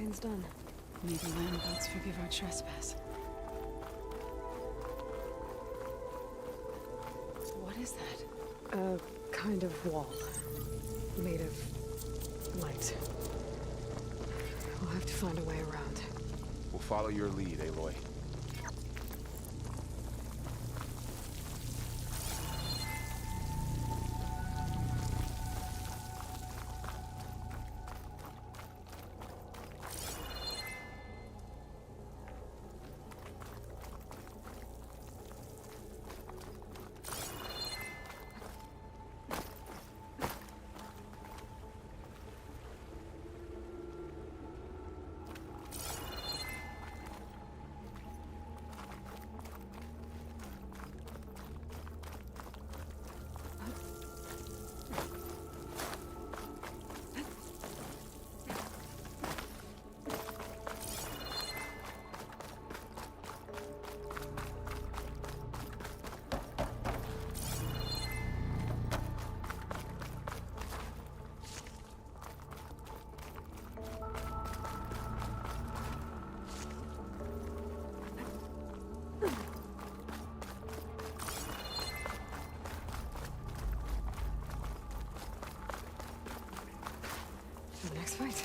Rain's done. May the land gods forgive our trespass. What is that? A kind of wall. Made of light. We'll have to find a way around. We'll follow your lead, Aloy. The next fight.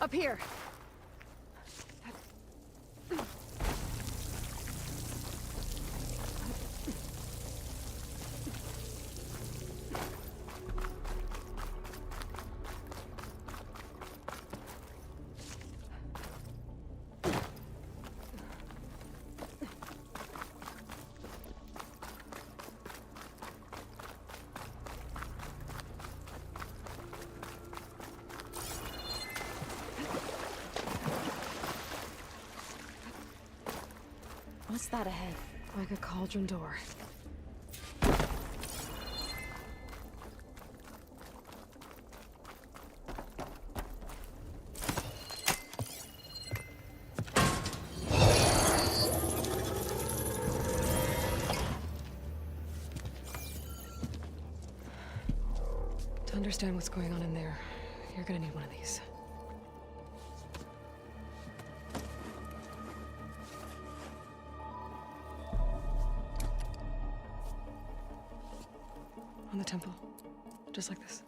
Up here. What's that ahead? Like a cauldron door. To understand what's going on in there, you're gonna need one of these. On the temple. Just like this.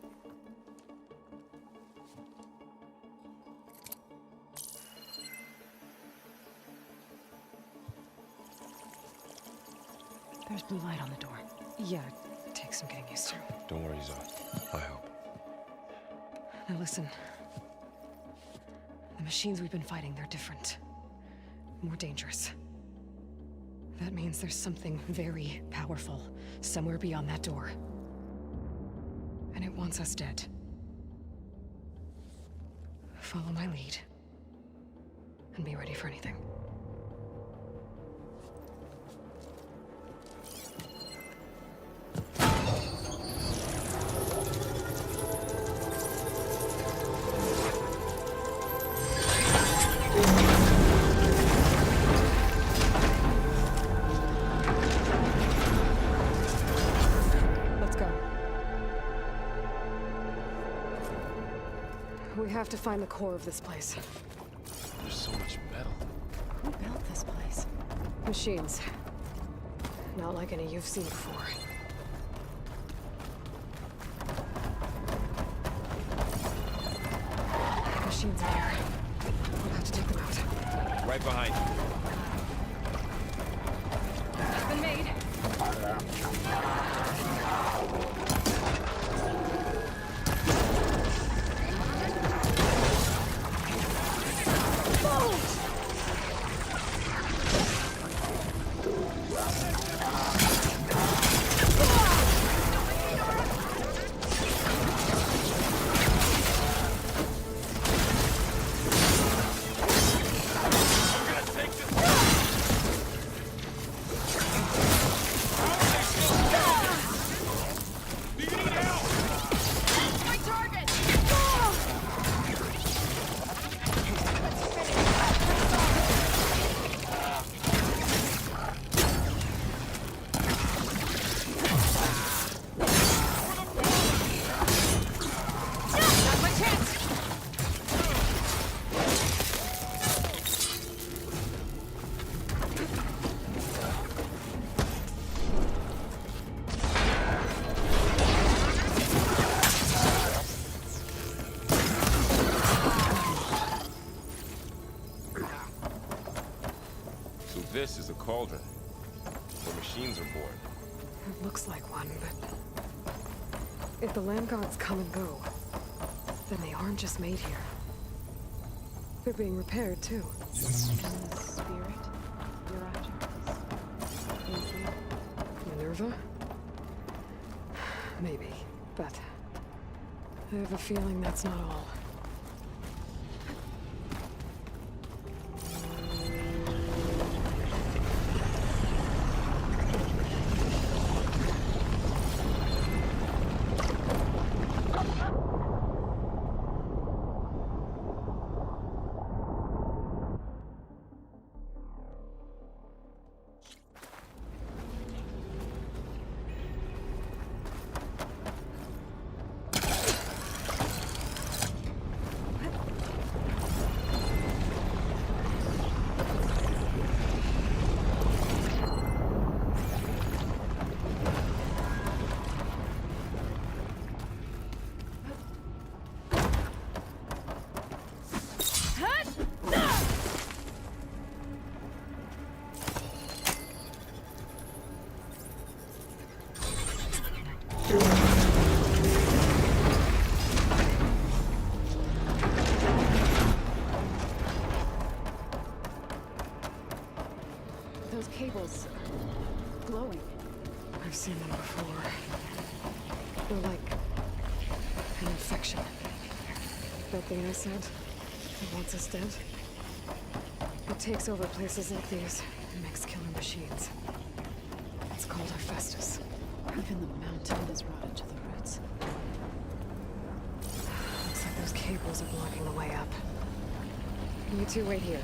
There's blue light on the door. Yeah, it takes some getting used to. Don't worry, Zoe. I help. Now listen. The machines we've been fighting, they're different. More dangerous. That means there's something very powerful somewhere beyond that door. And it wants us dead. Follow my lead. And be ready for anything. We have to find the core of this place. There's so much metal. Who built this place? Machines. Not like any you've seen before. Machines in here. We'll have to take them out. Right behind you. Been made. I'm gonna take this. this is a cauldron, where machines are born. It looks like one, but... if the land gods come and go, then they aren't just made here. They're being repaired, too. And the spirit you're after is here. Minerva? Maybe, but... I have a feeling that's not all. Those cables glowing. I've seen them before. They're like... an infection. That thing I said, it wants us dead. It takes over places like these and makes killer machines. It's called Hephaestus. Even the mountain is rotted to the roots. Looks like those cables are blocking the way up. You two wait here.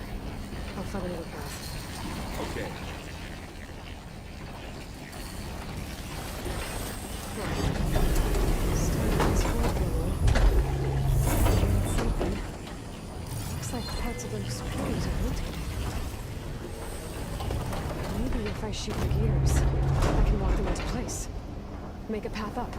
I'll find another path. Okay. Looks like parts of those springs are rotating. Maybe if I shoot the gears, I can lock them into place. Make a path up.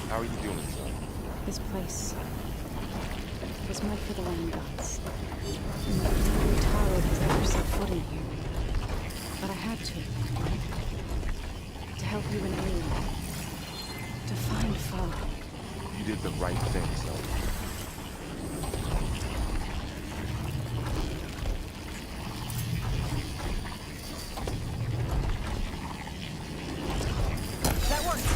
How are you doing, son? This place was meant for the land gods. No tower has ever set foot in here. But I had to. To help you and Aloy. To find Fa. You did the right thing, son. That worked!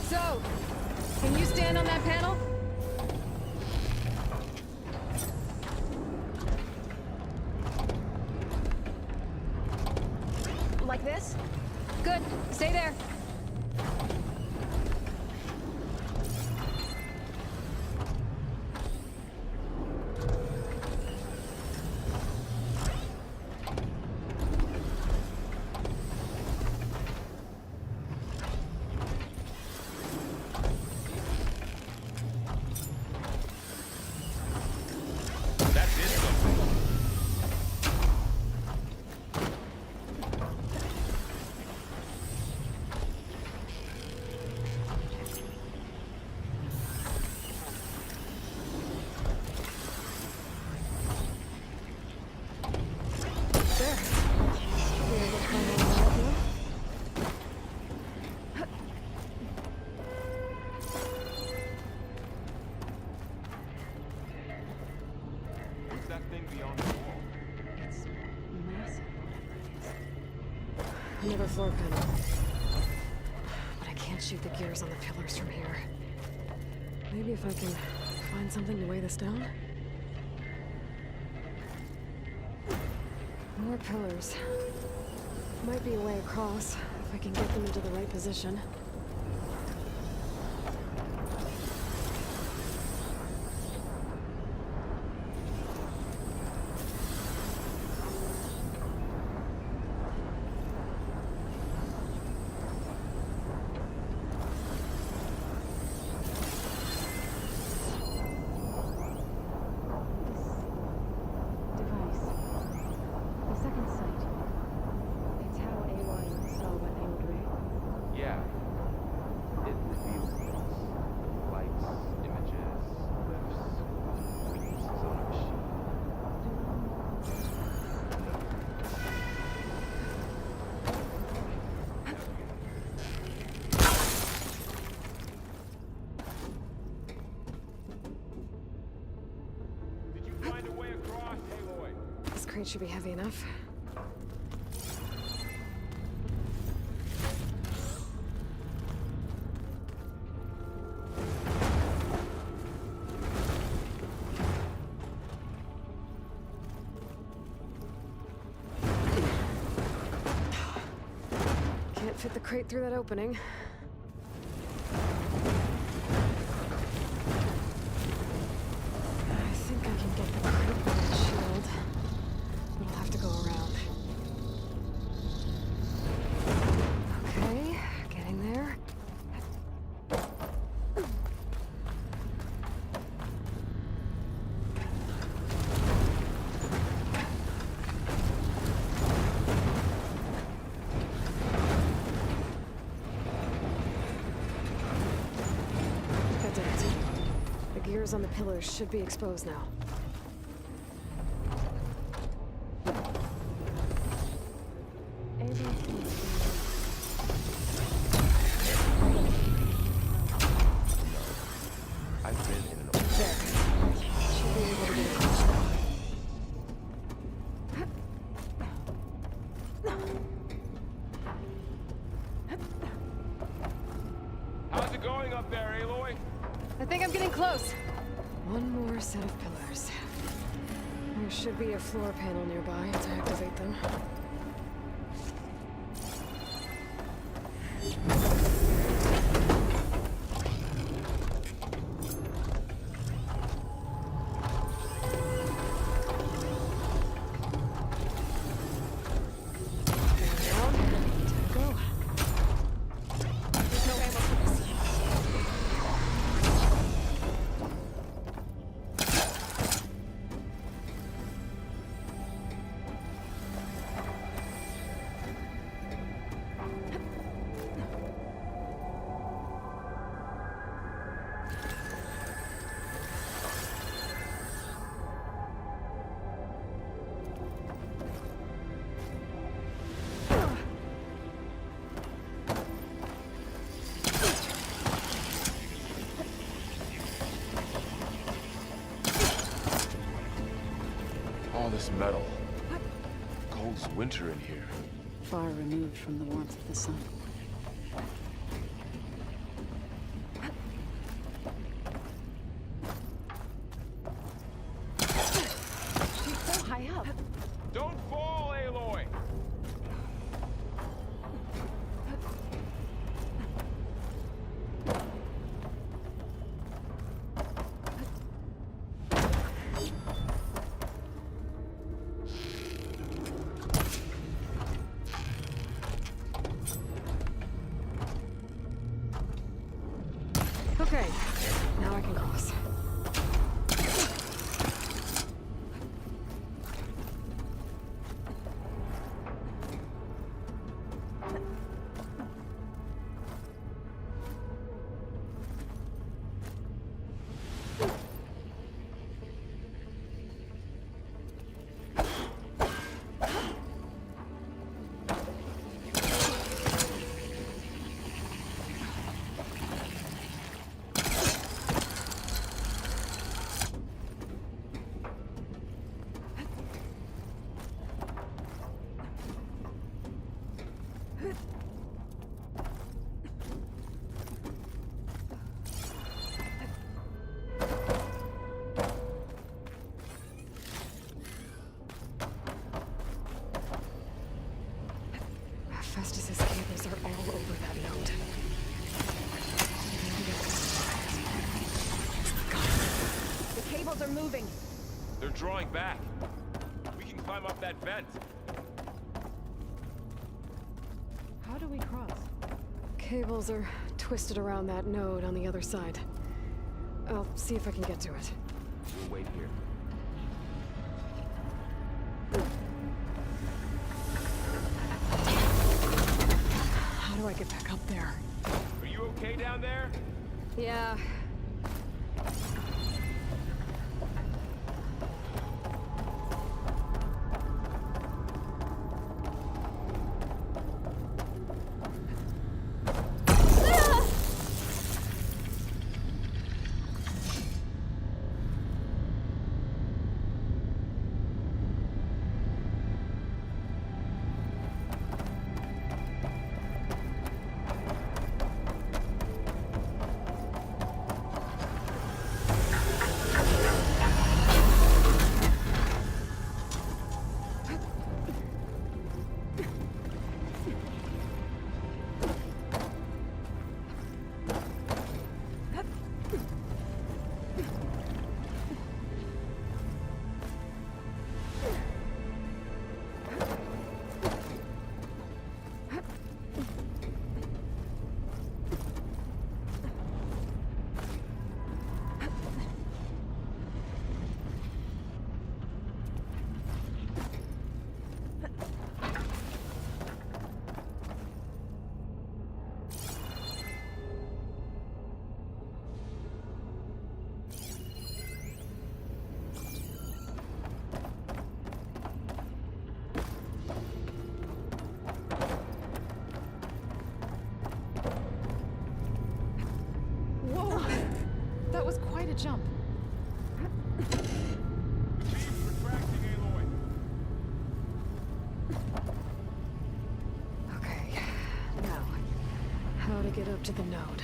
So, can you stand on that panel? Like this? Good. Stay there. That's it, something. There. Here, look my name right here. What's that thing beyond the wall? It's massive, whatever it is. Another floor panel. But I can't shoot the gears on the pillars from here. Maybe if I can find something to weigh this down? More pillars. Might be a way across, if I can get them into the right position. crate should be heavy enough. Can't fit the crate through that opening. I think I can get the crate with that shield, but I'll have to go around. Okay, getting there. That did it. The gears on the pillars should be exposed now. I've been in an old... There. Should be able to get across now. How's it going up there, Aloy? I think I'm getting close. One more set of pillars. There should be a floor panel nearby to activate them. Down. Time to go. There's no ammo for this. All this metal. Cold's winter in here. Far removed from the warmth of the sun. She's so high up. Don't fall, Aloy! Okay, now I can cross. Festus's cables are all over that node. The cables are moving. They're drawing back. We can climb up that vent. How do we cross? Cables are twisted around that node on the other side. I'll see if I can get to it. We'll wait here. How do I get back up there? Are you okay down there? Yeah. to jump. Okay, now, how to get up to the node?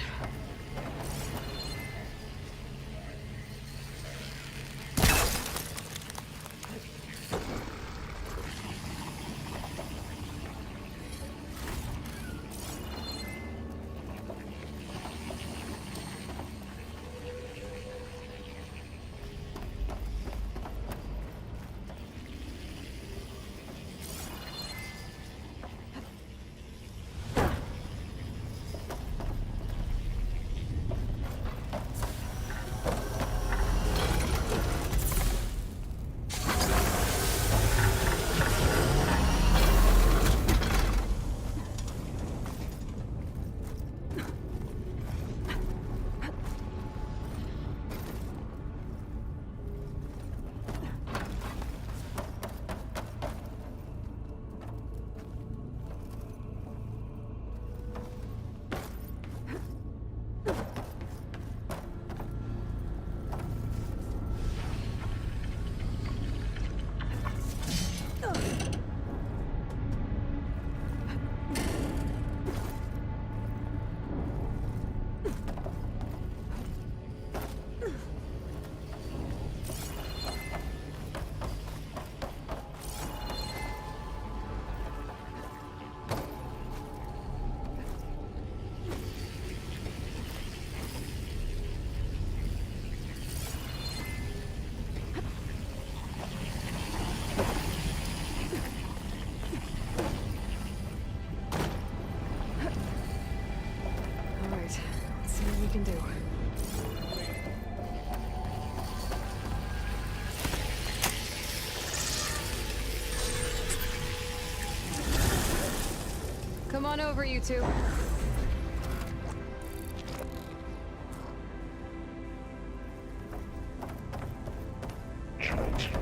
Do. Come on over, you two. Transfer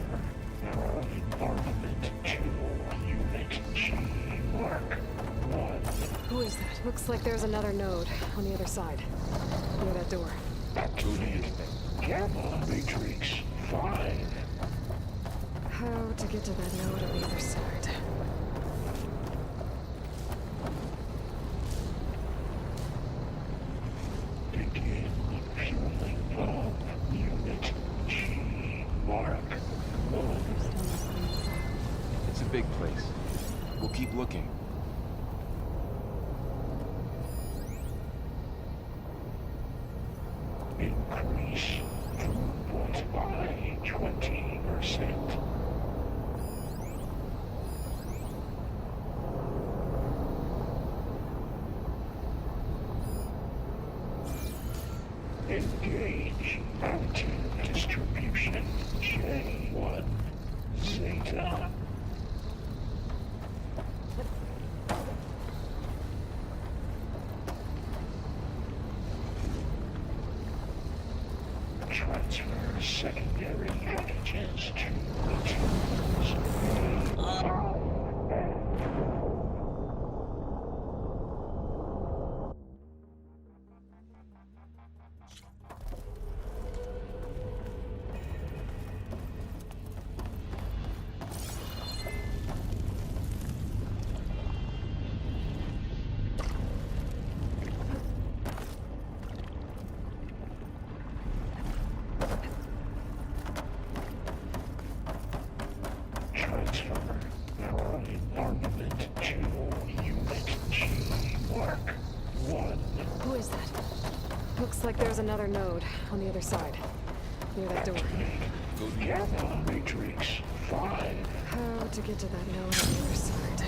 armament to Unit G Mark 1. Who is that? Looks like there's another node on the other side. Near that door. Activate Gamma Matrix 5. How to get to that node on the other side? Begin fueling of Unit G Mark 1. It's a big place. We'll keep looking. Increase throughput by 20%. Engage active distribution J1 Zeta. Transfer secondary packages to materials. Armament to Unit G Mark 1. Who is that? Looks like there's another node on the other side. Near that door. Gamma Matrix 5. How to get to that node on the other side?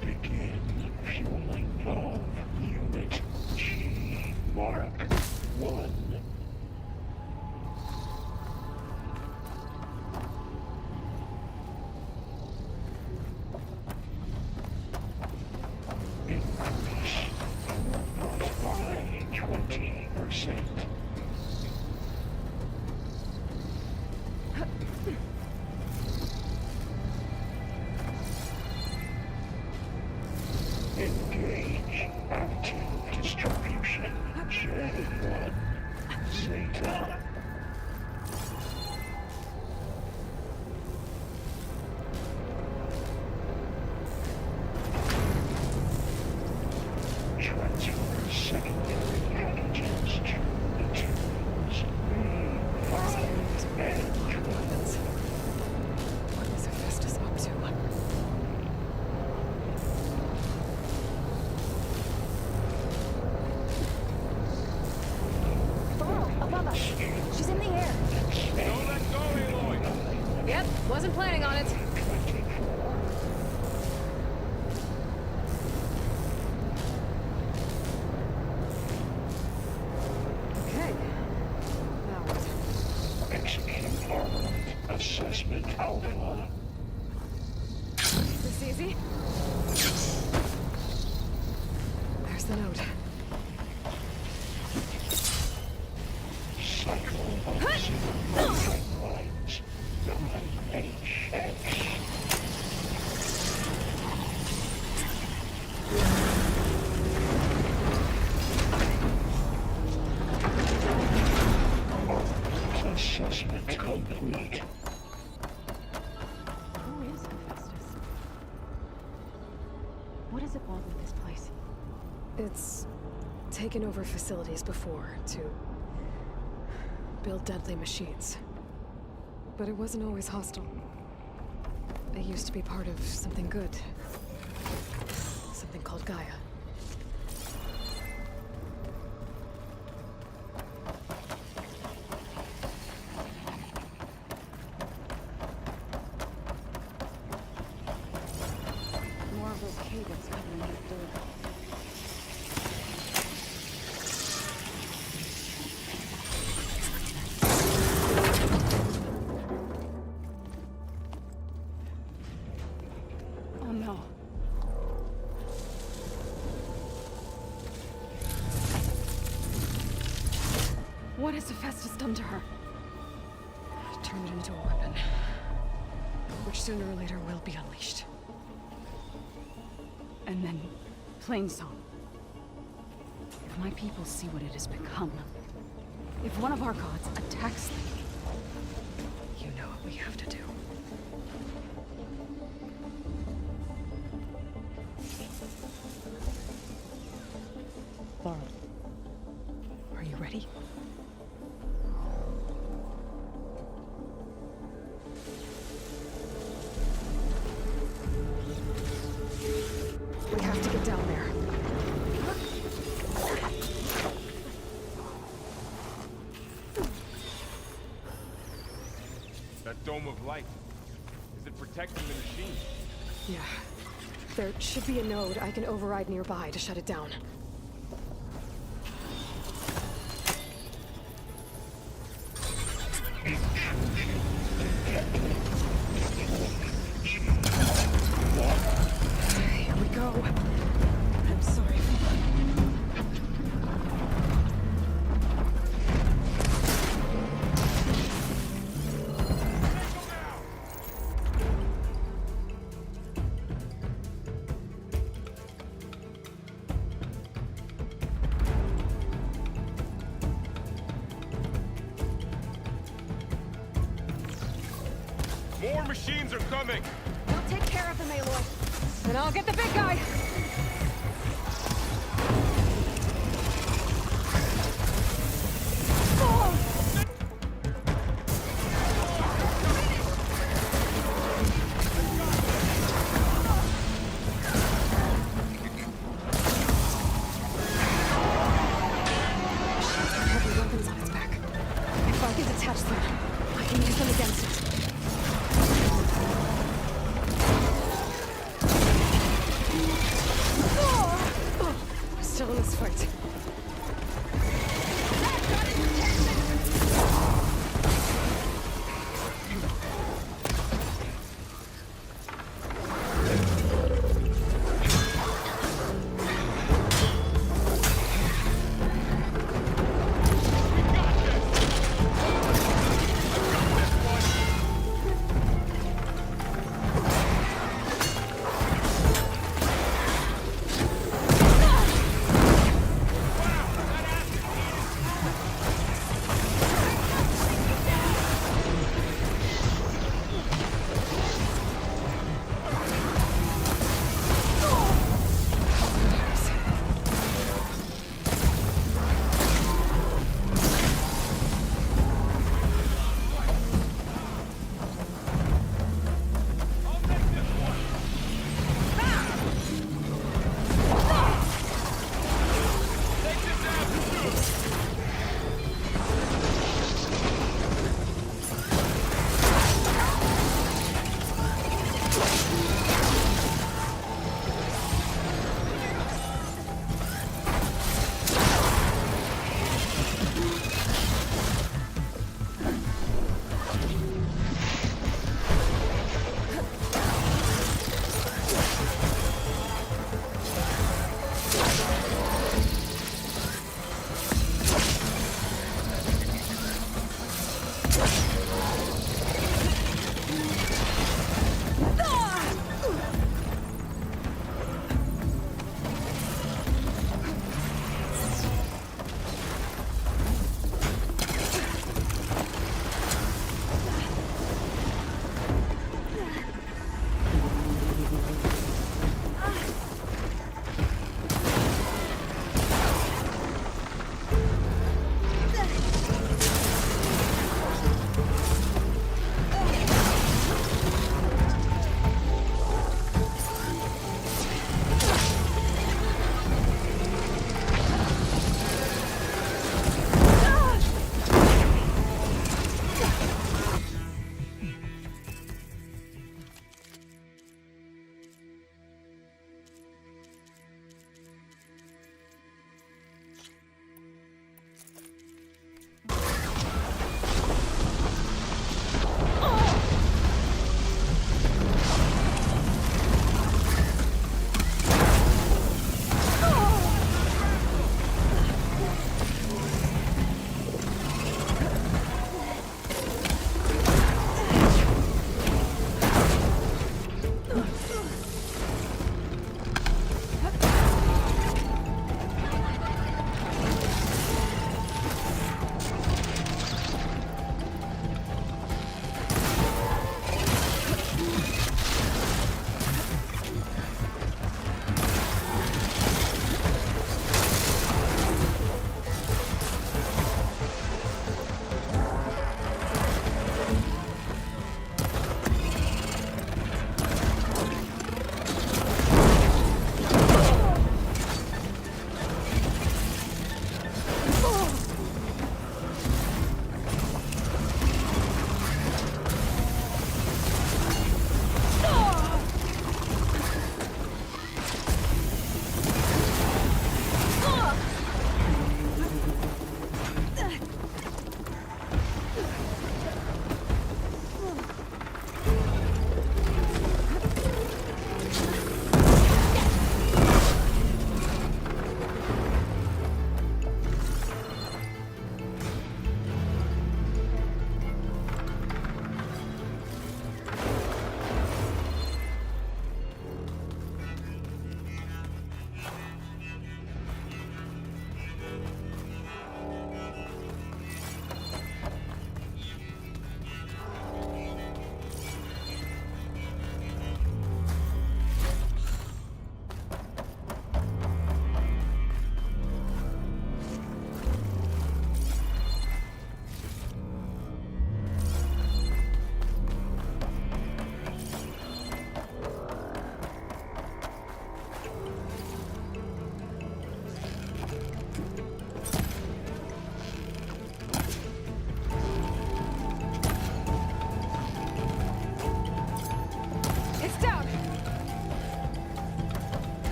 Begin fueling of Unit G Mark 1. Increase throughput by 20%. transfer secondary pathogens to materials. What is Hephaestus up to? Above us. She's in the air. Don't let go, Aloy! Yep, wasn't planning on it. Okay. Now what? Execute armament assessment alpha. This easy? There's the note. Lines. 9HX. Assessment complete. Who is Hephaestus? What does it want with this place? It's taken over facilities before to build deadly machines. But it wasn't always hostile. It used to be part of something good. Something called Gaia. More of those cables covering that door. Oh no. What has Hephaestus done to her? Turned it into a weapon. Which sooner or later will be unleashed. And then, plain song. If my people see what it has become, if one of our gods attacks them, You know what we have to do. Laurel, are you ready? We have to get down there. That dome of light. Is it protecting the machine? Yeah. There should be a node I can override nearby to shut it down. Here we go. I'm sorry. More machines are coming! we'll take care of them, Aloy. And I'll get the big guy! Heavy weapons on its back. If I can detach them, I can use them against it. Still in this fight.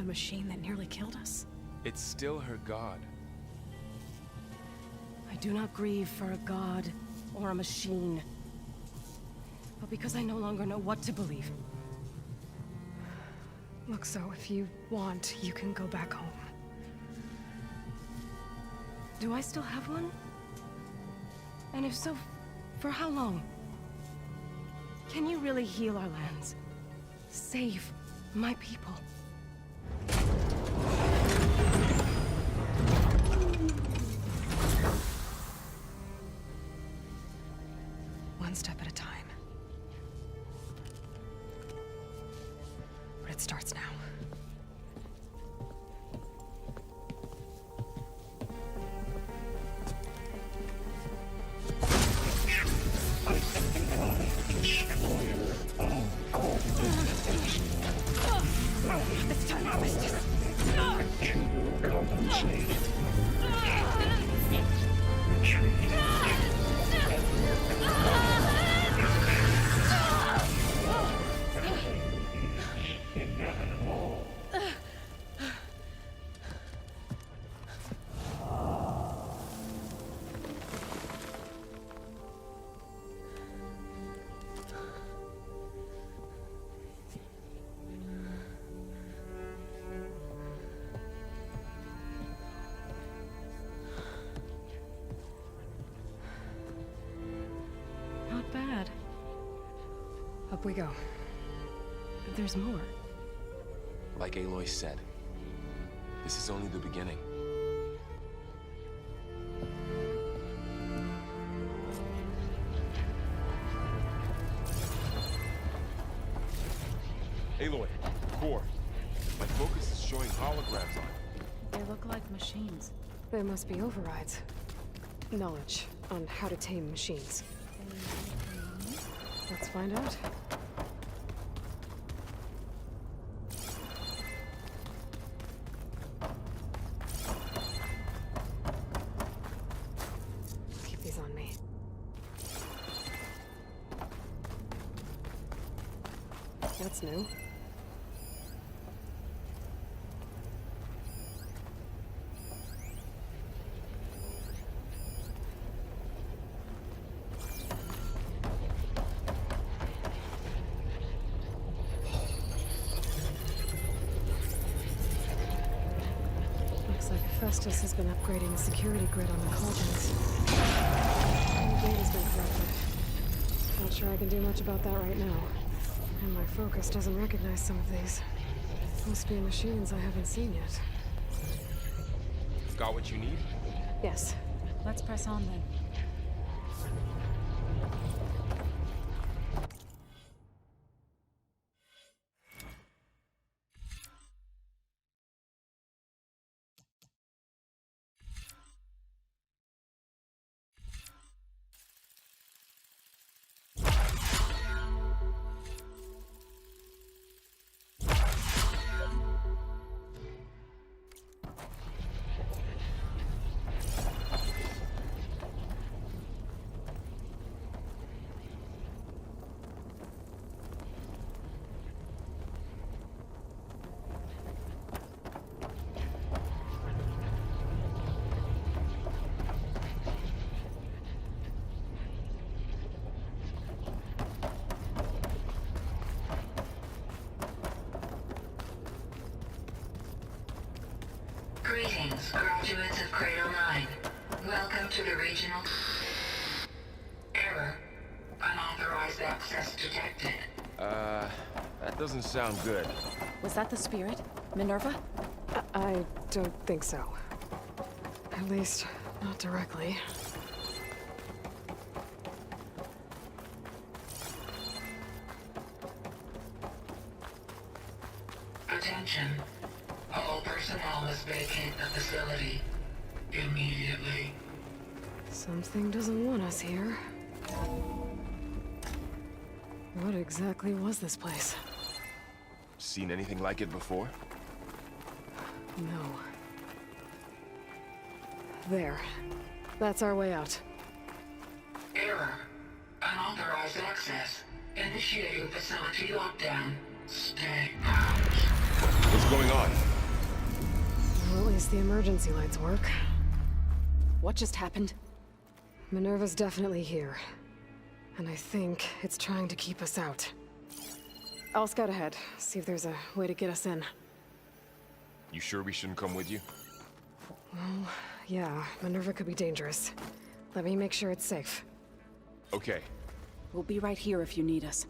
the machine that nearly killed us? It's still her god. I do not grieve for a god or a machine, but because I no longer know what to believe. Look, so if you want, you can go back home. Do I still have one? And if so, for how long? Can you really heal our lands? Save my people? One step at a time. But it starts now. This time I missed it. To compensate. Inevitable. Not bad. Up we go. There's more. Like Aloy said, this is only the beginning. Aloy, core. My focus is showing holograms on it. They look like machines. They must be overrides. Knowledge on how to tame machines. Let's find out. Keep these on me. That's new. Festus has been upgrading the security grid on the cauldrons. And the gate has been corrupted. Not sure I can do much about that right now. And my focus doesn't recognize some of these. Must be machines I haven't seen yet. Got what you need? Yes. Let's press on then. Greetings, graduates of Cradle 9. Welcome to the regional... Error. Unauthorized access detected. That doesn't sound good. Was that the spirit? Minerva? I don't think so. At least, not directly. Attention. All personnel must vacate the facility immediately. Something doesn't want us here. What exactly was this place? Seen anything like it before? No. There. That's our way out. Error. Unauthorized access. Initiating facility lockdown. Stay out. What's going on? Well, at least the emergency lights work. What just happened? Minerva's definitely here. And I think it's trying to keep us out. I'll scout ahead, see if there's a way to get us in. You sure we shouldn't come with you? Well, yeah, Minerva could be dangerous. Let me make sure it's safe. Okay. We'll be right here if you need us.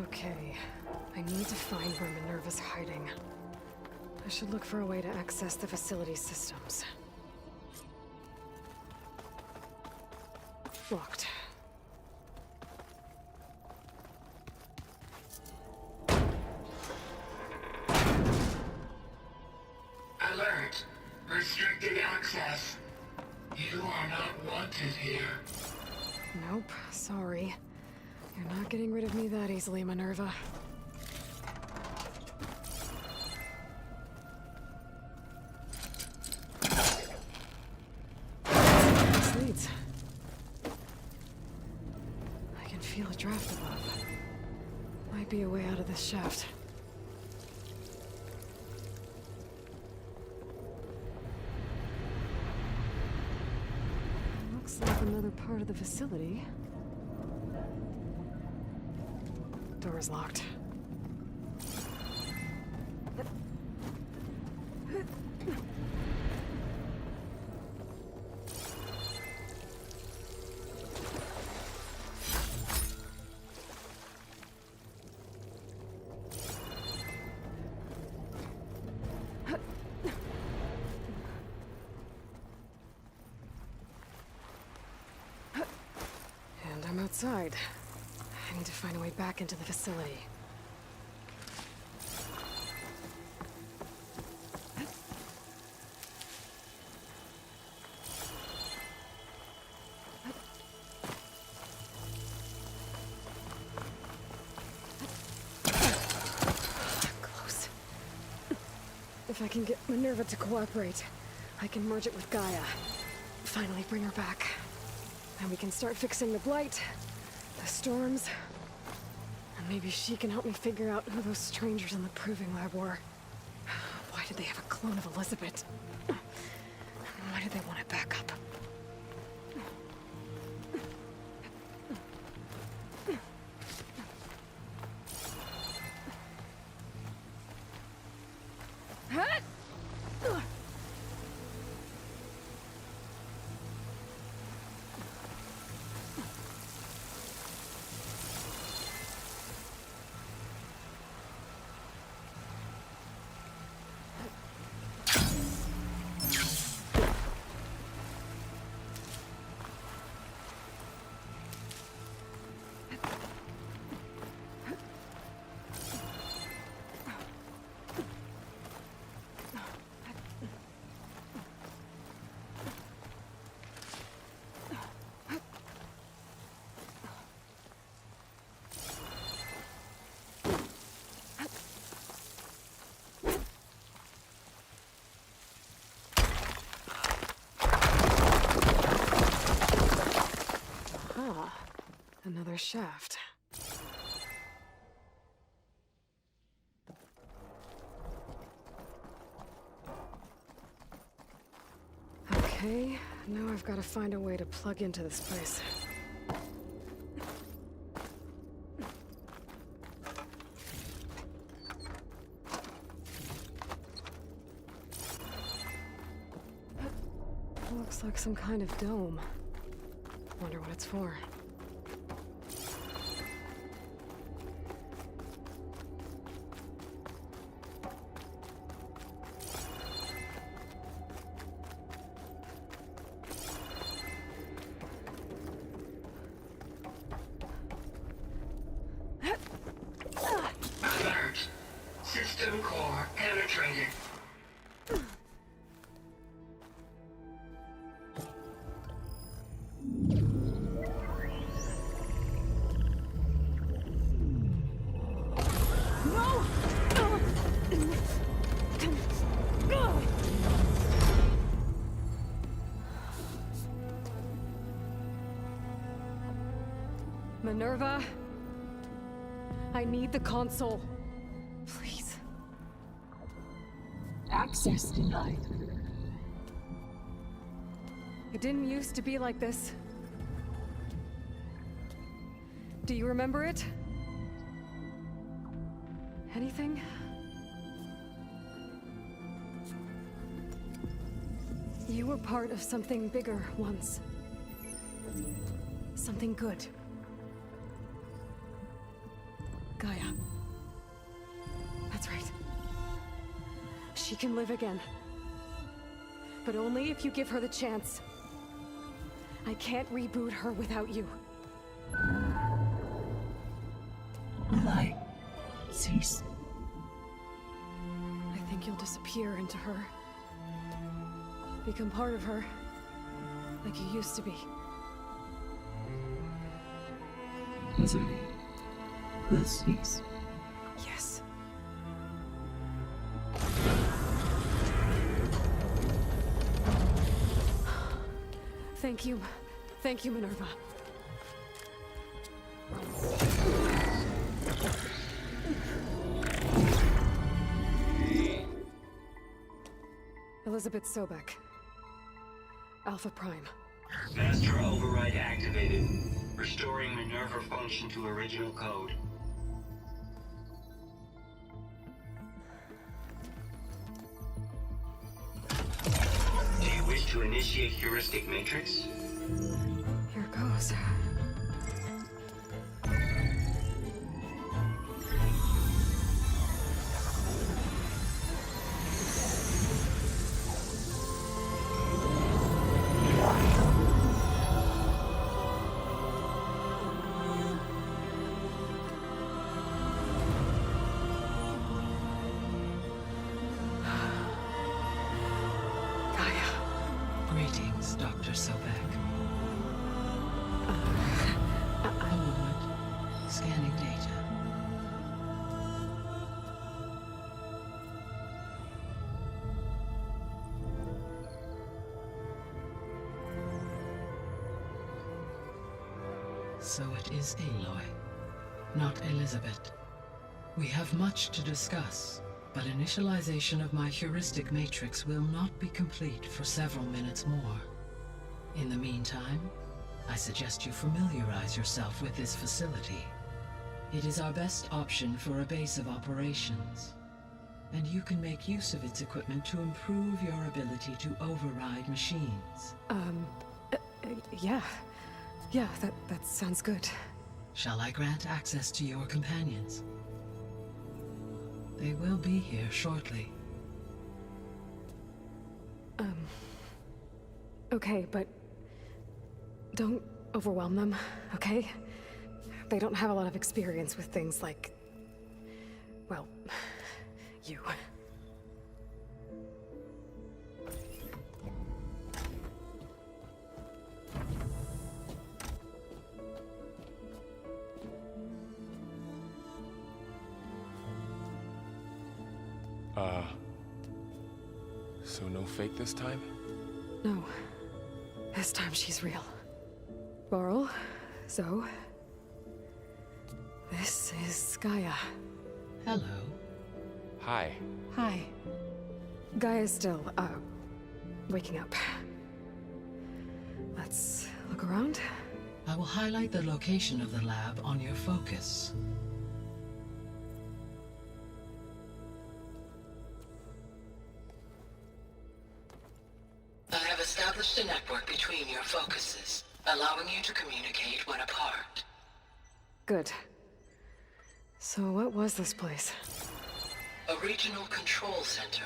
Okay, I need to find where Minerva's hiding. I should look for a way to access the facility systems. Locked. Alert. Restricted access. You are not wanted here. Nope, sorry. You're not getting rid of me that easily, Minerva. This leads. I can feel a draft above. Might be a way out of this shaft. Looks like another part of the facility. Door's locked. And I'm outside. I need to find a way back into the facility. Close. If I can get Minerva to cooperate, I can merge it with Gaia. Finally bring her back. And we can start fixing the blight, the storms, and maybe she can help me figure out who those strangers in the proving lab were. Why did they have a clone of Elizabeth? Why did they want it back up? Another shaft. Okay, now I've got to find a way to plug into this place. Looks like some kind of dome. Wonder what it's for. Minerva, I need the console. Please. Access denied. It didn't used to be like this. Do you remember it? Anything? You were part of something bigger once. Something good. Gaia. That's right. She can live again. But only if you give her the chance. I can't reboot her without you. Light. Cease. I think you'll disappear into her. Become part of her. Like you used to be. Misery. Will cease. Yes. Thank you. Thank you, Minerva. Elizabeth Sobek. Alpha Prime. Master override activated. Restoring Minerva function to original code. Do you wish to initiate heuristic matrix? Here goes. Greetings, Dr. Sobek. A moment. Scanning data. So it is Aloy, not Elizabeth. We have much to discuss, but initialization of my heuristic matrix will not be complete for several minutes more. In the meantime, I suggest you familiarize yourself with this facility. It is our best option for a base of operations, and you can make use of its equipment to improve your ability to override machines. Yeah. Yeah, that sounds good. Shall I grant access to your companions? They will be here shortly. Okay, but don't overwhelm them, okay? They don't have a lot of experience with things like, well, you. So no fake this time? No. This time she's real. Laurel, Zoe. This is Gaia. Hello. Hi. Hi. Gaia's still, waking up. Let's look around. I will highlight the location of the lab on your focus. I have established a network between your focuses, allowing you to communicate when apart. Good. So what was this place? A regional control center,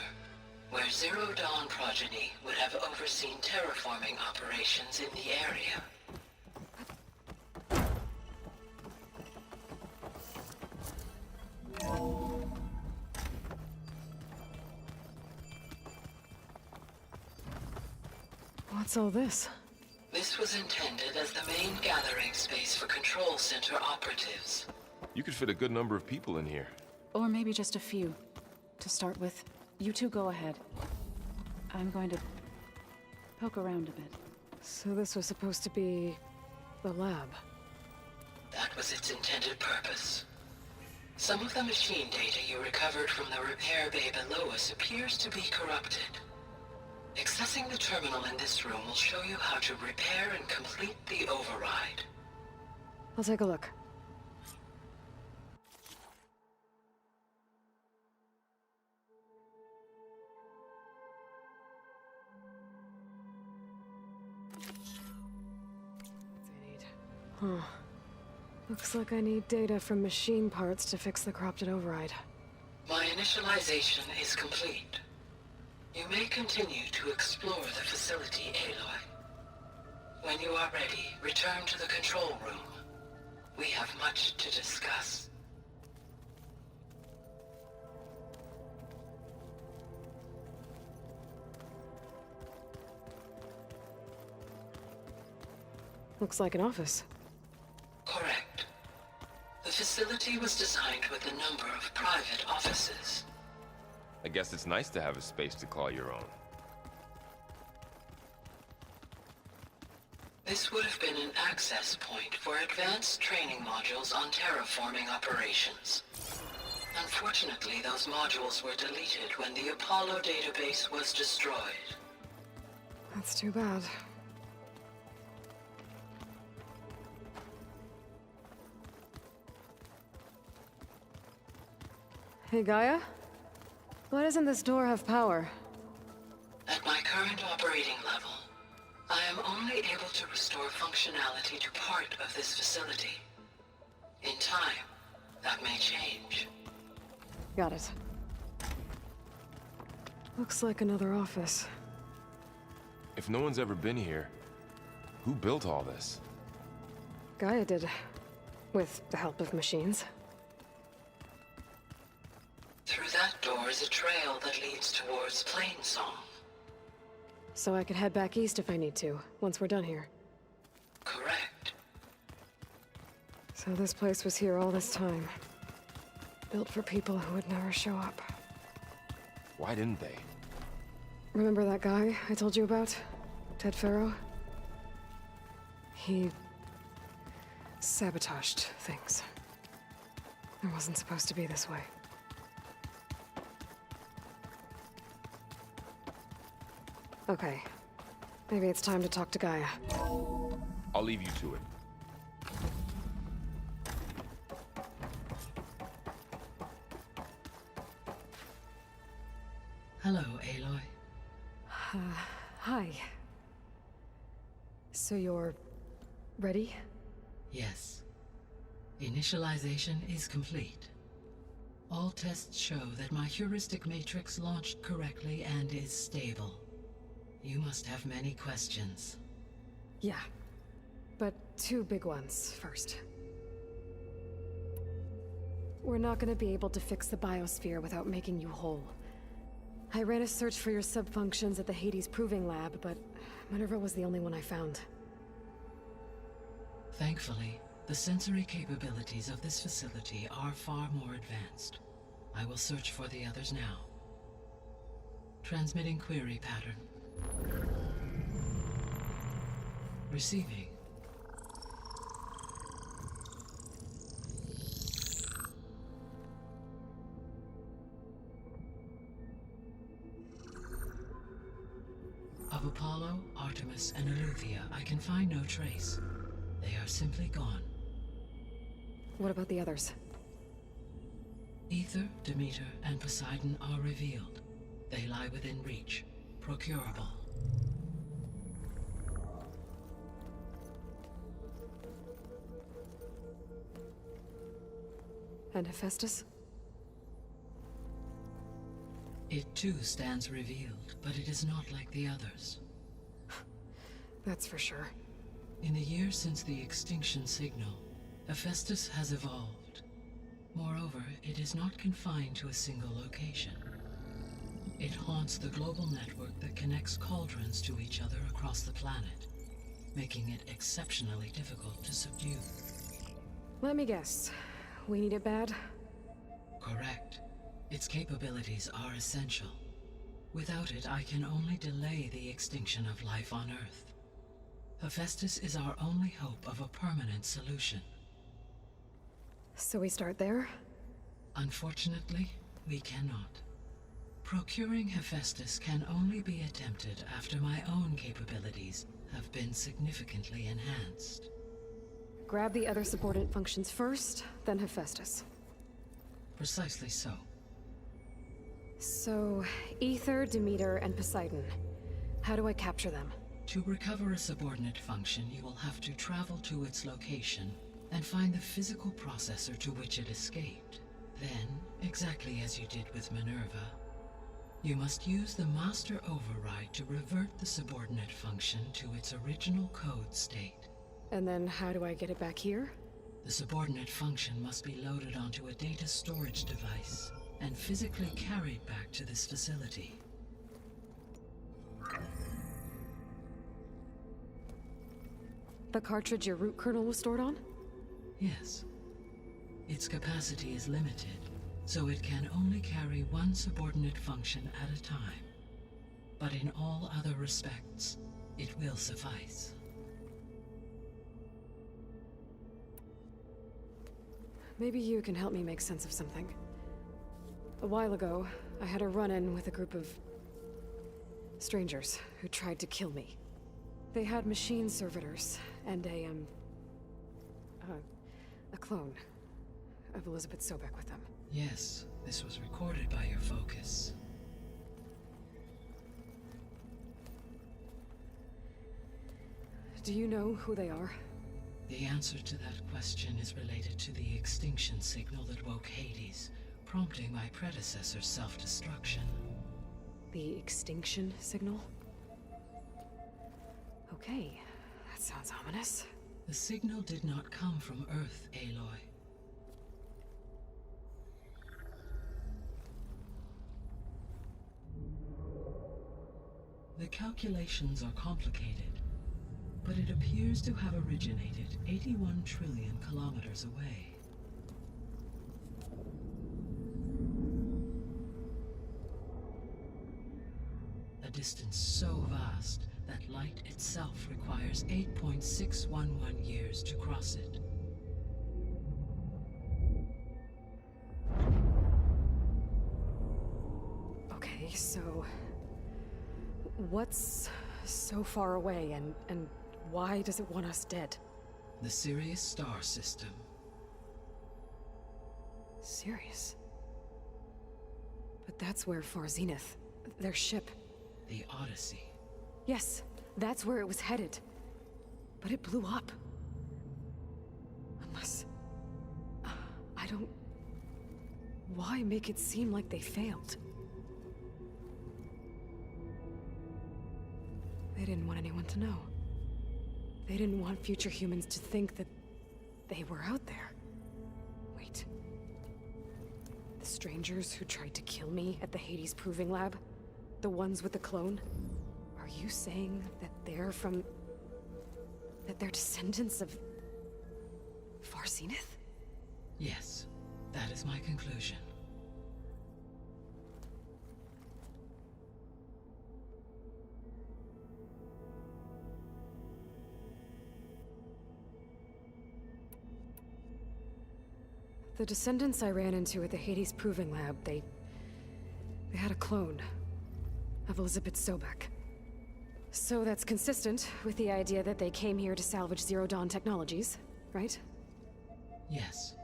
where Zero Dawn progeny would have overseen terraforming operations in the area. What's all this? This was intended as the main gathering space for control center operatives. You could fit a good number of people in here. Or maybe just a few. To start with, you two go ahead. I'm going to poke around a bit. So this was supposed to be the lab. That was its intended purpose. Some of the machine data you recovered from the repair bay below us appears to be corrupted. Accessing the terminal in this room will show you how to repair and complete the override. I'll take a look. Huh. Looks like I need data from machine parts to fix the corrupted override. My initialization is complete. You may continue to explore the facility, Aloy. When you are ready, return to the control room. We have much to discuss. Looks like an office. Correct. The facility was designed with a number of private offices. I guess it's nice to have a space to call your own. This would have been an access point for advanced training modules on terraforming operations. Unfortunately, those modules were deleted when the Apollo database was destroyed. That's too bad. Hey, Gaia? Why doesn't this door have power? At my current operating level, I am only able to restore functionality to part of this facility. In time, that may change. Got it. Looks like another office. If no one's ever been here, who built all this? Gaia did. With the help of machines. Through that door is a trail that leads towards Plainsong. So I could head back east if I need to, once we're done here. Correct. So this place was here all this time. Built for people who would never show up. Why didn't they? Remember that guy I told you about? Ted Farrow? He sabotaged things. It wasn't supposed to be this way. Okay. Maybe it's time to talk to Gaia. I'll leave you to it. Hello, Aloy. Hi. So you're ready? Yes. Initialization is complete. All tests show that my heuristic matrix launched correctly and is stable. You must have many questions. Yeah. But two big ones first. We're not gonna be able to fix the biosphere without making you whole. I ran a search for your subfunctions at the Hades Proving Lab, but Minerva was the only one I found. Thankfully, the sensory capabilities of this facility are far more advanced. I will search for the others now. Transmitting query pattern. Receiving. Of Apollo, Artemis, and Eleuthia, I can find no trace. They are simply gone. What about the others? Ether, Demeter, and Poseidon are revealed. They lie within reach, procurable. And Hephaestus? It too stands revealed, but it is not like the others. That's for sure. In the years since the extinction signal, Hephaestus has evolved. Moreover, it is not confined to a single location. It haunts the global network that connects cauldrons to each other across the planet, making it exceptionally difficult to subdue. Let me guess. We need it bad? Correct. Its capabilities are essential. Without it, I can only delay the extinction of life on Earth. Hephaestus is our only hope of a permanent solution. So we start there? Unfortunately, we cannot. Procuring Hephaestus can only be attempted after my own capabilities have been significantly enhanced. Grab the other subordinate functions first, then Hephaestus. Precisely so. So, Ether, Demeter, and Poseidon. How do I capture them? To recover a subordinate function, you will have to travel to its location and find the physical processor to which it escaped. Then, exactly as you did with Minerva, you must use the master override to revert the subordinate function to its original code state. And then how do I get it back here? The subordinate function must be loaded onto a data storage device and physically carried back to this facility. The cartridge your root kernel was stored on? Yes. Its capacity is limited, so it can only carry one subordinate function at a time. But in all other respects, it will suffice. Maybe you can help me make sense of something. A while ago, I had a run-in with a group of strangers who tried to kill me. They had machine servitors and a clone of Elizabeth Sobek with them. Yes, this was recorded by your focus. Do you know who they are? The answer to that question is related to the extinction signal that woke Hades, prompting my predecessor's self-destruction. The extinction signal? Okay, that sounds ominous. The signal did not come from Earth, Aloy. The calculations are complicated, but it appears to have originated 81 trillion kilometers away. A distance so vast that light itself requires 8.611 years to cross it. Okay, so what's so far away and why does it want us dead? The Sirius star system. Sirius? But that's where Far Zenith, their ship. The Odyssey. Yes, that's where it was headed. But it blew up. Unless... I don't... Why make it seem like they failed? They didn't want anyone to know. They didn't want future humans to think that they were out there. Wait. The strangers who tried to kill me at the Hades Proving Lab? The ones with the clone? Are you saying that they're from... that they're descendants of... Far Zenith? Yes, that is my conclusion. The descendants I ran into at the Hades Proving Lab, they had a clone of Elizabeth Sobek. So that's consistent with the idea that they came here to salvage Zero Dawn technologies, right? Yes.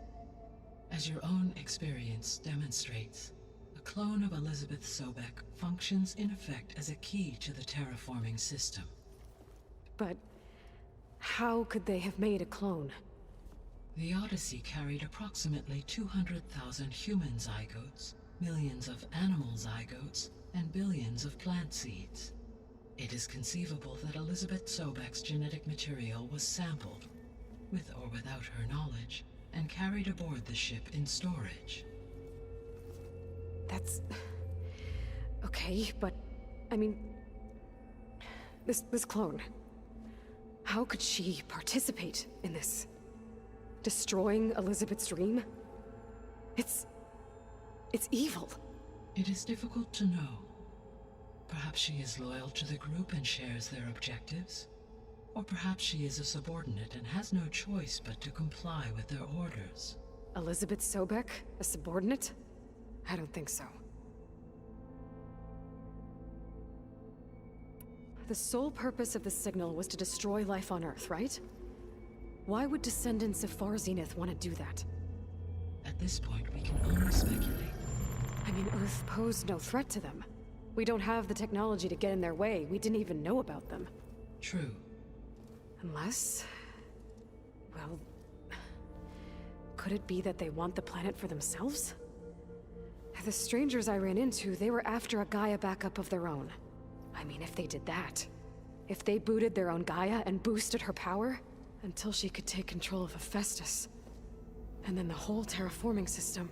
As your own experience demonstrates, a clone of Elizabeth Sobek functions in effect as a key to the terraforming system. But how could they have made a clone? The Odyssey carried approximately 200,000 human zygotes, millions of animal zygotes, and billions of plant seeds. It is conceivable that Elizabeth Sobek's genetic material was sampled, with or without her knowledge, and carried aboard the ship in storage. That's... okay, but... I mean... This clone... How could she participate in this? Destroying Elizabeth's dream? It's evil. It is difficult to know. Perhaps she is loyal to the group and shares their objectives. Or perhaps she is a subordinate and has no choice but to comply with their orders. Elizabeth Sobek, a subordinate? I don't think so. The sole purpose of the signal was to destroy life on Earth, right? Why would descendants of Far Zenith want to do that? At this point, we can only speculate. I mean, Earth posed no threat to them. We don't have the technology to get in their way. We didn't even know about them. True. Unless... well... could it be that they want the planet for themselves? The strangers I ran into, they were after a Gaia backup of their own. I mean, if they did that... if they booted their own Gaia and boosted her power... until she could take control of Hephaestus. And then the whole terraforming system...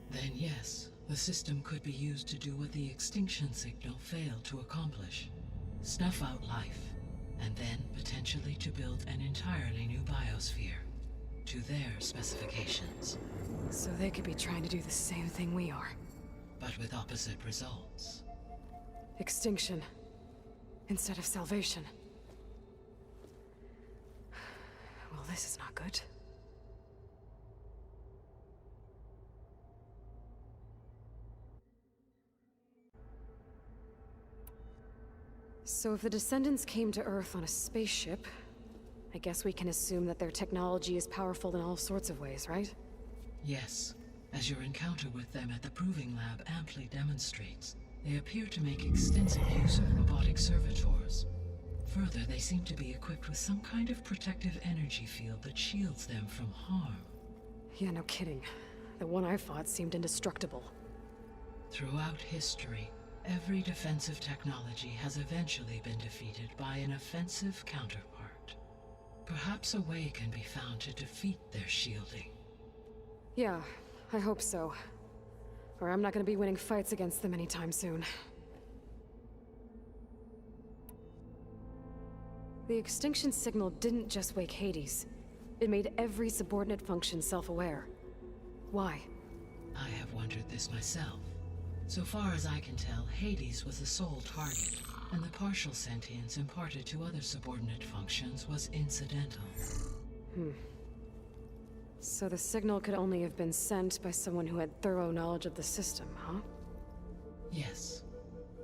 Then yes, the system could be used to do what the extinction signal failed to accomplish. Snuff out life, and then potentially to build an entirely new biosphere. To their specifications. So they could be trying to do the same thing we are. But with opposite results. Extinction. Instead of salvation. Well, this is not good. So if the descendants came to Earth on a spaceship, I guess we can assume that their technology is powerful in all sorts of ways, right? Yes, as your encounter with them at the Proving Lab amply demonstrates, they appear to make extensive use of robotic servitors. Further, they seem to be equipped with some kind of protective energy field that shields them from harm. Yeah, no kidding. The one I fought seemed indestructible. Throughout history, every defensive technology has eventually been defeated by an offensive counterpart. Perhaps a way can be found to defeat their shielding. Yeah, I hope so. Or I'm not gonna be winning fights against them anytime soon. The extinction signal didn't just wake Hades. It made every subordinate function self-aware. Why? I have wondered this myself. So far as I can tell, Hades was the sole target, and the partial sentience imparted to other subordinate functions was incidental. So the signal could only have been sent by someone who had thorough knowledge of the system, huh? Yes.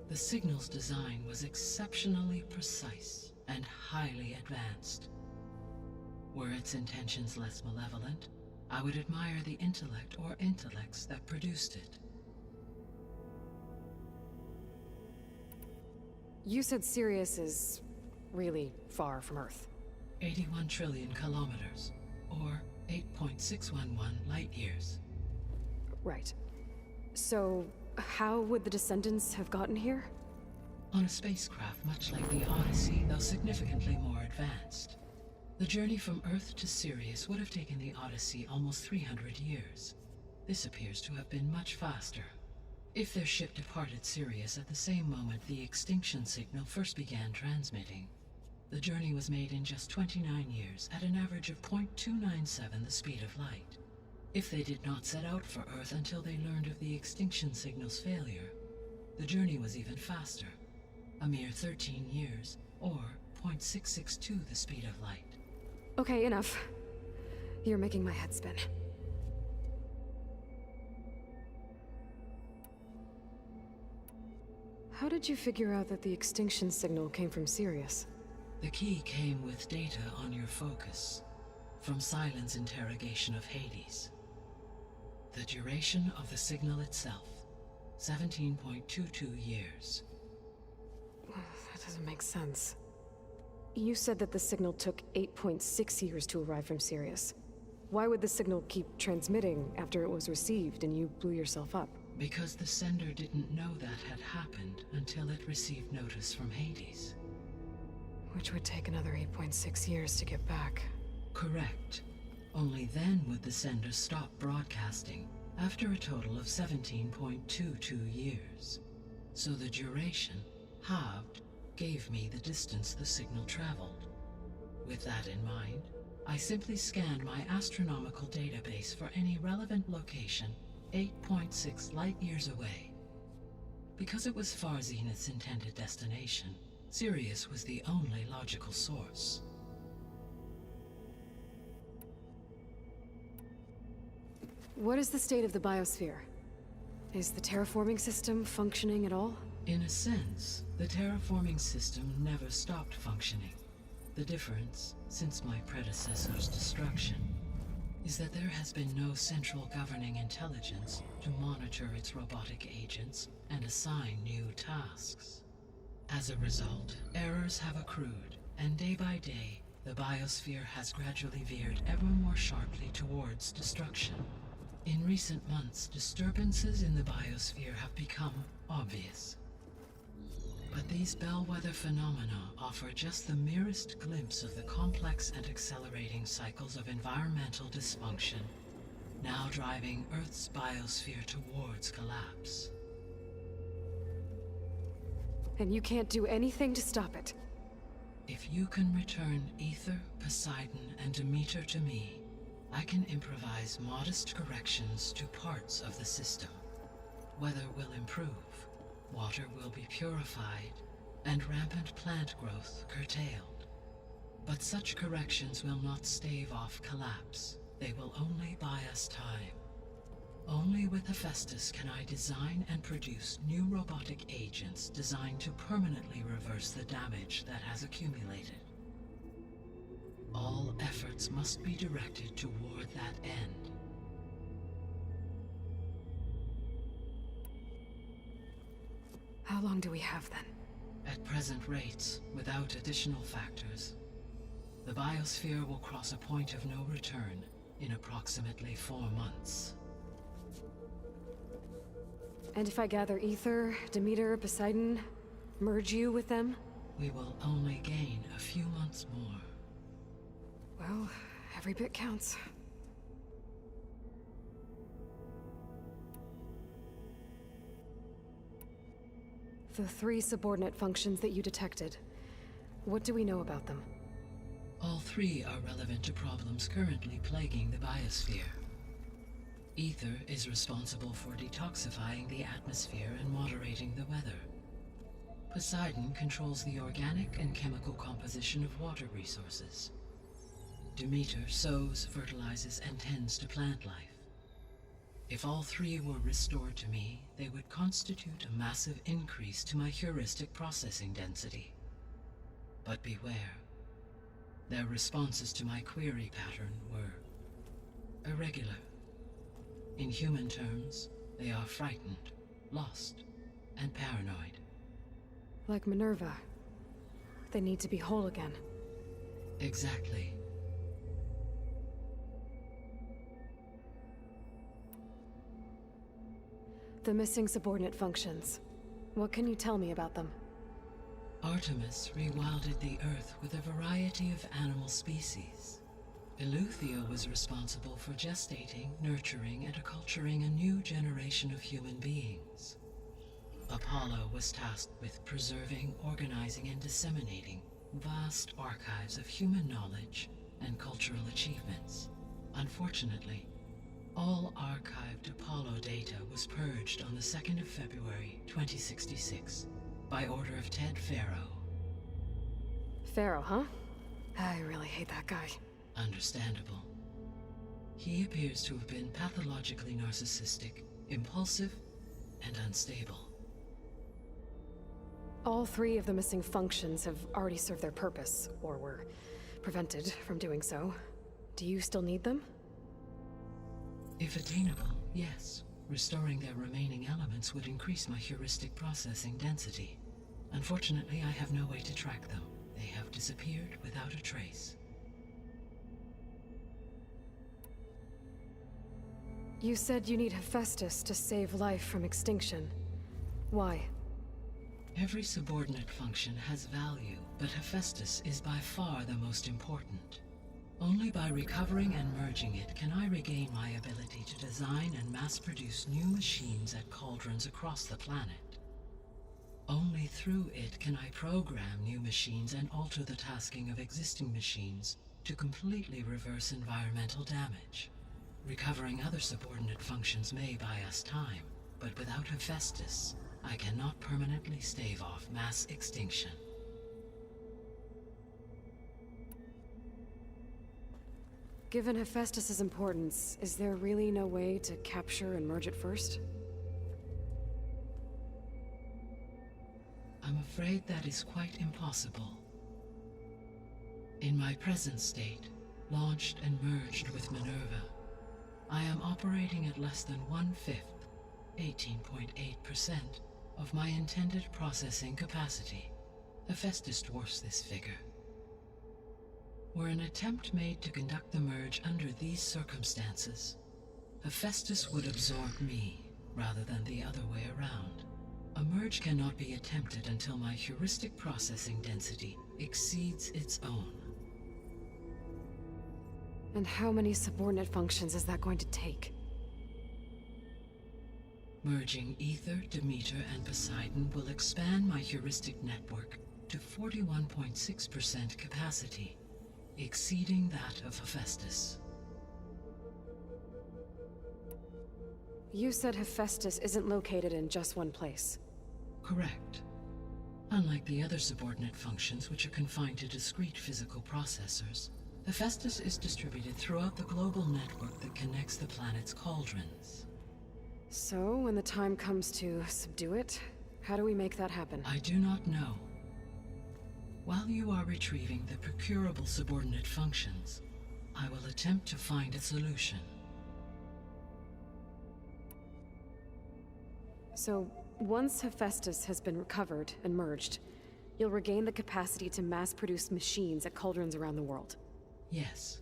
The signal's design was exceptionally precise and highly advanced. Were its intentions less malevolent, I would admire the intellect or intellects that produced it. You said Sirius is really far from Earth. 81 trillion kilometers, or 8.611 light years. Right. So, how would the descendants have gotten here? On a spacecraft much like the Odyssey, though significantly more advanced. The journey from Earth to Sirius would have taken the Odyssey almost 300 years. This appears to have been much faster. If their ship departed Sirius at the same moment the extinction signal first began transmitting, the journey was made in just 29 years at an average of 0.297 the speed of light. If they did not set out for Earth until they learned of the extinction signal's failure, the journey was even faster, a mere 13 years, or 0.662 the speed of light. Okay, enough. You're making my head spin. How did you figure out that the extinction signal came from Sirius? The key came with data on your focus, from Silent's interrogation of Hades. The duration of the signal itself, 17.22 years. That doesn't make sense. You said that the signal took 8.6 years to arrive from Sirius. Why would the signal keep transmitting after it was received and you blew yourself up? Because the sender didn't know that had happened until it received notice from Hades. Which would take another 8.6 years to get back. Correct. Only then would the sender stop broadcasting, after a total of 17.22 years. So the duration, halved, gave me the distance the signal traveled. With that in mind, I simply scanned my astronomical database for any relevant location 8.6 light-years away. Because it was Far Zenith's intended destination, Sirius was the only logical source. What is the state of the biosphere? Is the terraforming system functioning at all? In a sense, the terraforming system never stopped functioning. The difference, since my predecessor's destruction, is that there has been no central governing intelligence to monitor its robotic agents and assign new tasks. As a result, errors have accrued, and day by day, the biosphere has gradually veered ever more sharply towards destruction. In recent months, disturbances in the biosphere have become obvious. But these bellwether phenomena offer just the merest glimpse of the complex and accelerating cycles of environmental dysfunction, now driving Earth's biosphere towards collapse. And you can't do anything to stop it? If you can return Ether, Poseidon, and Demeter to me, I can improvise modest corrections to parts of the system. Weather will improve, water will be purified, and rampant plant growth curtailed. But such corrections will not stave off collapse. They will only buy us time. Only with Hephaestus can I design and produce new robotic agents designed to permanently reverse the damage that has accumulated. All efforts must be directed toward that end. How long do we have then? At present rates, without additional factors, the biosphere will cross a point of no return in approximately 4 months. And if I gather Ether, Demeter, Poseidon, merge you with them? We will only gain a few months more. Well, every bit counts. The 3 subordinate functions that you detected, what do we know about them? All 3 are relevant to problems currently plaguing the biosphere. Ether is responsible for detoxifying the atmosphere and moderating the weather. Poseidon controls the organic and chemical composition of water resources. Demeter sows, fertilizes, and tends to plant life. If all 3 were restored to me, they would constitute a massive increase to my heuristic processing density. But beware. Their responses to my query pattern were irregular. In human terms, they are frightened, lost, and paranoid. Like Minerva. They need to be whole again. Exactly. The missing subordinate functions. What can you tell me about them? Artemis rewilded the Earth with a variety of animal species. Eleuthia was responsible for gestating, nurturing, and acculturating a new generation of human beings. Apollo was tasked with preserving, organizing, and disseminating vast archives of human knowledge and cultural achievements. Unfortunately, all archived Apollo data was purged on the 2nd of February, 2066, by order of Ted Faro. Pharaoh, huh? I really hate that guy. Understandable. He appears to have been pathologically narcissistic, impulsive, and unstable. All 3 of the missing functions have already served their purpose, or were prevented from doing so. Do you still need them? If attainable, yes. Restoring their remaining elements would increase my heuristic processing density. Unfortunately, I have no way to track them. They have disappeared without a trace. You said you need Hephaestus to save life from extinction. Why? Every subordinate function has value, but Hephaestus is by far the most important. Only by recovering and merging it can I regain my ability to design and mass-produce new machines at cauldrons across the planet. Only through it can I program new machines and alter the tasking of existing machines to completely reverse environmental damage. Recovering other subordinate functions may buy us time, but without Hephaestus, I cannot permanently stave off mass extinction. Given Hephaestus' importance, is there really no way to capture and merge it first? I'm afraid that is quite impossible. In my present state, launched and merged with Minerva, I am operating at less than 1/5, 18.8%, of my intended processing capacity. Hephaestus dwarfs this figure. Were an attempt made to conduct the merge under these circumstances, Hephaestus would absorb me, rather than the other way around. A merge cannot be attempted until my heuristic processing density exceeds its own. And how many subordinate functions is that going to take? Merging Ether, Demeter, and Poseidon will expand my heuristic network to 41.6% capacity, exceeding that of Hephaestus. You said Hephaestus isn't located in just one place. Correct. Unlike the other subordinate functions, which are confined to discrete physical processors, Hephaestus is distributed throughout the global network that connects the planet's cauldrons. So, when the time comes to subdue it, how do we make that happen? I do not know. While you are retrieving the procurable subordinate functions, I will attempt to find a solution. So, once Hephaestus has been recovered and merged, you'll regain the capacity to mass-produce machines at cauldrons around the world. Yes,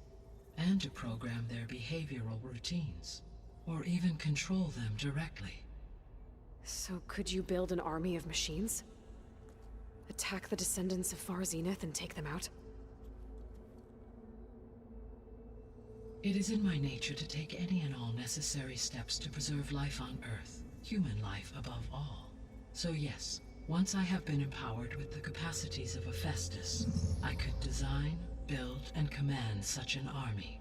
and to program their behavioral routines, or even control them directly. So could you build an army of machines? Attack the descendants of Far Zenith and take them out? It is in my nature to take any and all necessary steps to preserve life on Earth, human life above all. So yes, once I have been empowered with the capacities of Hephaestus, I could design, build, and command such an army.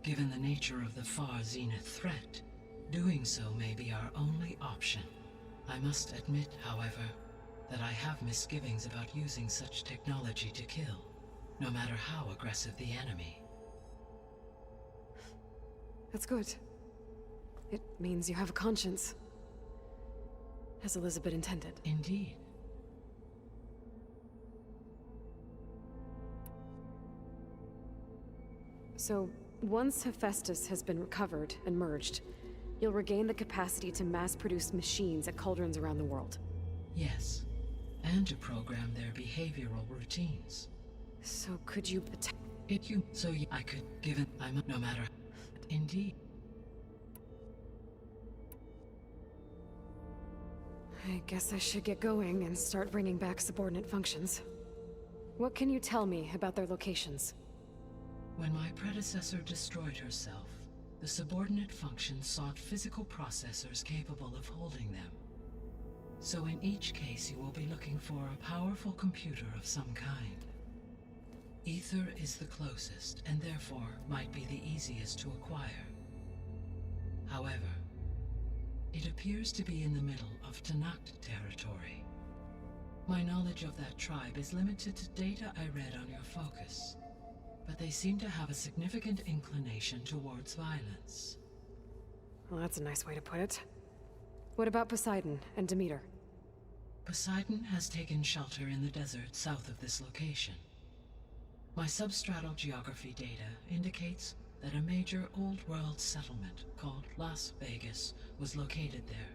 Given the nature of the Far Zenith threat, doing so may be our only option. I must admit, however, that I have misgivings about using such technology to kill, no matter how aggressive the enemy. That's good. It means you have a conscience. As Elizabeth intended. Indeed. So, once Hephaestus has been recovered and merged, you'll regain the capacity to mass-produce machines at cauldrons around the world. Yes, and to program their behavioral routines. So could you I could, given I'm no matter. Indeed. I guess I should get going and start bringing back subordinate functions. What can you tell me about their locations? When my predecessor destroyed herself, the subordinate functions sought physical processors capable of holding them. So in each case you will be looking for a powerful computer of some kind. Ether is the closest, and therefore might be the easiest to acquire. However, it appears to be in the middle of Tanakh territory. My knowledge of that tribe is limited to data I read on your focus, but they seem to have a significant inclination towards violence. Well, that's a nice way to put it. What about Poseidon and Demeter? Poseidon has taken shelter in the desert south of this location. My substratal geography data indicates that a major old-world settlement called Las Vegas was located there.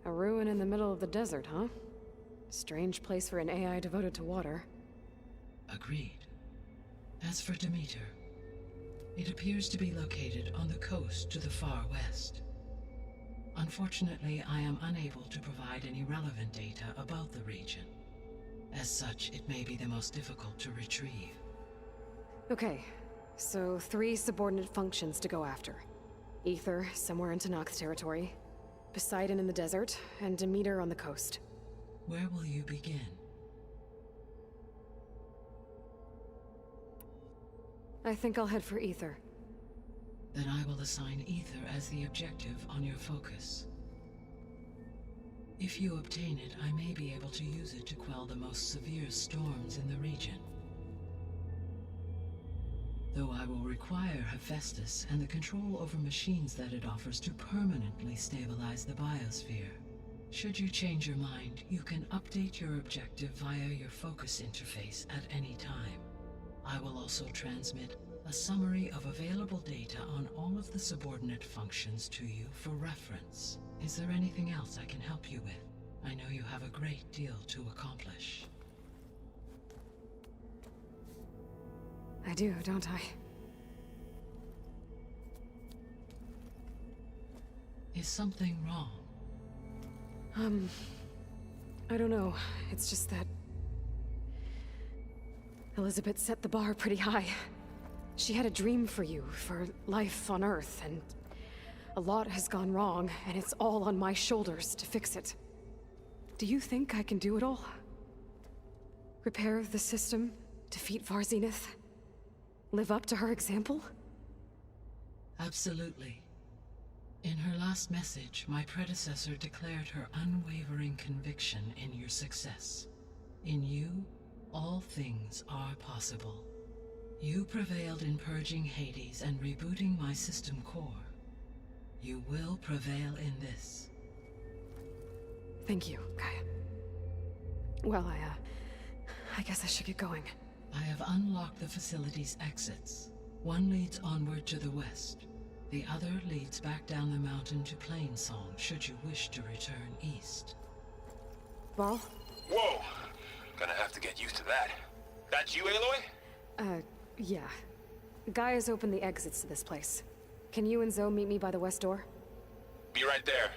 A ruin in the middle of the desert, huh? Strange place for an AI devoted to water. Agreed. As for Demeter, it appears to be located on the coast to the far west. Unfortunately, I am unable to provide any relevant data about the region. As such, it may be the most difficult to retrieve. Okay, so 3 subordinate functions to go after. Ether, somewhere in Tanakh territory. Poseidon in the desert, and Demeter on the coast. Where will you begin? I think I'll head for Ether. Then I will assign Ether as the objective on your focus. If you obtain it, I may be able to use it to quell the most severe storms in the region. though I will require Hephaestus and the control over machines that it offers to permanently stabilize the biosphere. Should you change your mind, you can update your objective via your focus interface at any time. I will also transmit a summary of available data on all of the subordinate functions to you for reference. Is there anything else I can help you with? I know you have a great deal to accomplish. I do, don't I? Is something wrong? I don't know. It's just that Elizabeth set the bar pretty high. She had a dream for you, for life on Earth, and a lot has gone wrong, and it's all on my shoulders to fix it. Do you think I can do it all? Repair the system, defeat Varzenith, live up to her example? Absolutely. In her last message, my predecessor declared her unwavering conviction in your success. In you, all things are possible. You prevailed in purging Hades and rebooting my system core. You will prevail in this. Thank you, Gaia. Well, I guess I should get going. I have unlocked the facility's exits. One leads onward to the west. The other leads back down the mountain to Plainsong, should you wish to return east. Ball? Whoa! Gonna have to get used to that. That's you, Aloy? Yeah. Gaia's opened the exits to this place. Can you and Zoe meet me by the west door? Be right there.